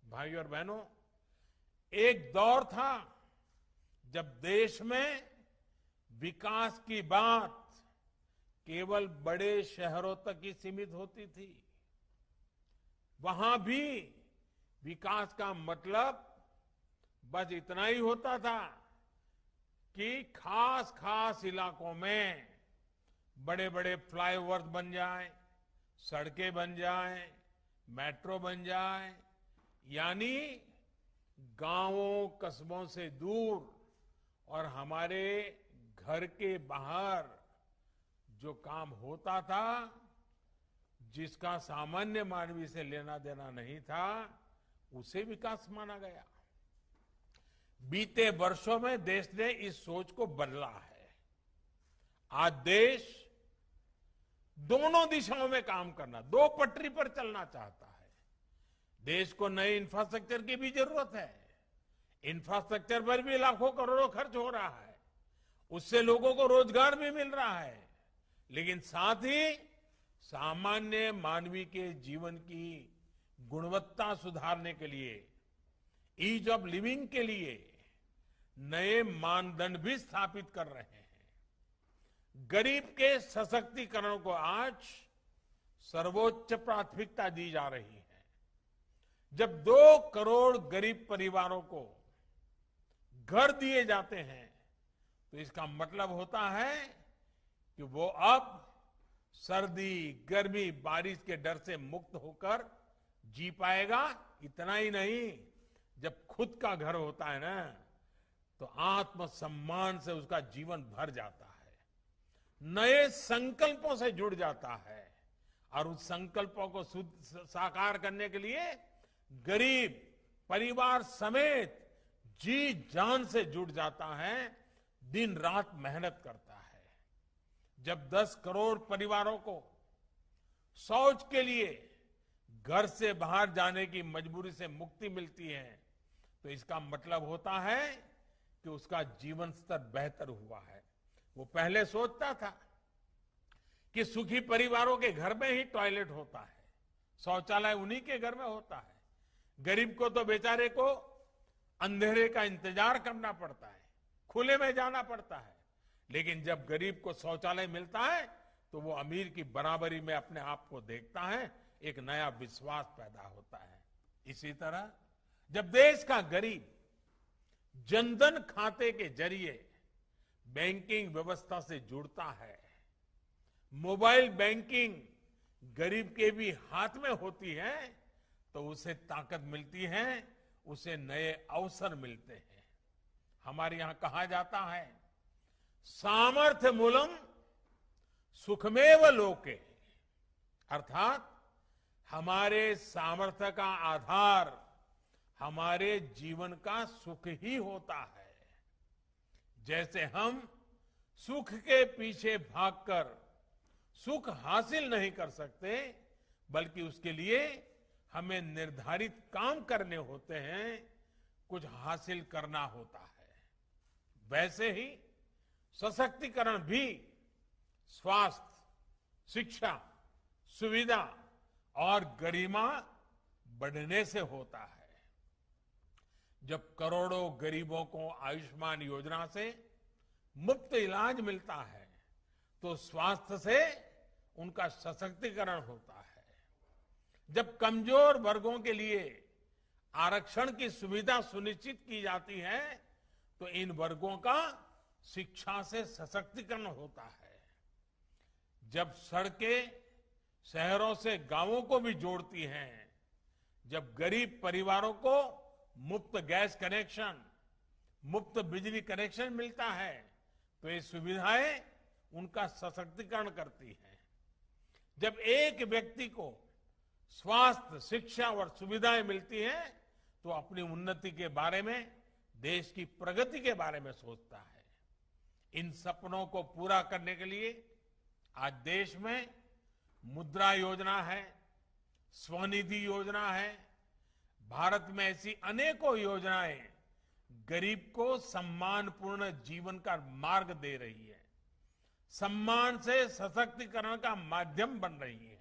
भाइयों और बहनों, एक दौर था जब देश में विकास की बात केवल बड़े शहरों तक ही सीमित होती थी। वहां भी विकास का मतलब बस इतना ही होता था कि खास खास इलाकों में बड़े बड़े फ्लाईओवर्स बन जाएं, सड़कें बन जाएं, मेट्रो बन जाए, यानी गांवों कस्बों से दूर और हमारे घर के बाहर जो काम होता था, जिसका सामान्य मानवी से लेना देना नहीं था, उसे विकास माना गया। बीते वर्षों में देश ने इस सोच को बदला है। आज देश दोनों दिशाओं में काम करना, दो पटरी पर चलना चाहता है। देश को नए इंफ्रास्ट्रक्चर की भी जरूरत है। इंफ्रास्ट्रक्चर पर भी लाखों करोड़ों खर्च हो रहा है, उससे लोगों को रोजगार भी मिल रहा है। लेकिन साथ ही सामान्य मानवी के जीवन की गुणवत्ता सुधारने के लिए, ईज ऑफ लिविंग के लिए नए मानदंड भी स्थापित कर रहे हैं। गरीब के सशक्तिकरण को आज सर्वोच्च प्राथमिकता दी जा रही है। जब 2 करोड़ गरीब परिवारों को घर दिए जाते हैं, तो इसका मतलब होता है कि वो अब सर्दी, गर्मी, बारिश के डर से मुक्त होकर जी पाएगा। इतना ही नहीं, जब खुद का घर होता है ना, तो आत्मसम्मान से उसका जीवन भर जाता है, नए संकल्पों से जुड़ जाता है, और उस संकल्पों को साकार करने के लिए गरीब परिवार समेत जी जान से जुड़ जाता है, दिन रात मेहनत करता है। जब 10 करोड़ परिवारों को शौच के लिए घर से बाहर जाने की मजबूरी से मुक्ति मिलती है, तो इसका मतलब होता है कि उसका जीवन स्तर बेहतर हुआ है। वो पहले सोचता था कि सुखी परिवारों के घर में ही टॉयलेट होता है, शौचालय उन्हीं के घर में होता है। गरीब को तो बेचारे को अंधेरे का इंतजार करना पड़ता है, खुले में जाना पड़ता है। लेकिन जब गरीब को शौचालय मिलता है, तो वो अमीर की बराबरी में अपने आप को देखता है, एक नया विश्वास पैदा होता है। इसी तरह जब देश का गरीब जनधन खाते के जरिए बैंकिंग व्यवस्था से जुड़ता है, मोबाइल बैंकिंग गरीब के भी हाथ में होती है, तो उसे ताकत मिलती है, उसे नए अवसर मिलते हैं। हमारे यहां कहा जाता है, सामर्थ्य मूलम सुखमेव लोके, अर्थात हमारे सामर्थ्य का आधार हमारे जीवन का सुख ही होता है। जैसे हम सुख के पीछे भागकर सुख हासिल नहीं कर सकते, बल्कि उसके लिए हमें निर्धारित काम करने होते हैं, कुछ हासिल करना होता है। वैसे ही सशक्तिकरण भी स्वास्थ्य, शिक्षा, सुविधा और गरिमा बढ़ने से होता है। जब करोड़ों गरीबों को आयुष्मान योजना से मुफ्त इलाज मिलता है, तो स्वास्थ्य से उनका सशक्तिकरण होता है। जब कमजोर वर्गों के लिए आरक्षण की सुविधा सुनिश्चित की जाती है, तो इन वर्गों का शिक्षा से सशक्तिकरण होता है। जब सड़कें शहरों से गांवों को भी जोड़ती हैं, जब गरीब परिवारों को मुफ्त गैस कनेक्शन, मुफ्त बिजली कनेक्शन मिलता है, तो ये सुविधाएं उनका सशक्तिकरण करती हैं। जब एक व्यक्ति को स्वास्थ्य, शिक्षा और सुविधाएं मिलती हैं, तो अपनी उन्नति के बारे में, देश की प्रगति के बारे में सोचता है। इन सपनों को पूरा करने के लिए आज देश में मुद्रा योजना है, स्वनिधि योजना है। भारत में ऐसी अनेकों योजनाएं गरीब को सम्मानपूर्ण जीवन का मार्ग दे रही है, सम्मान से सशक्तिकरण का माध्यम बन रही है।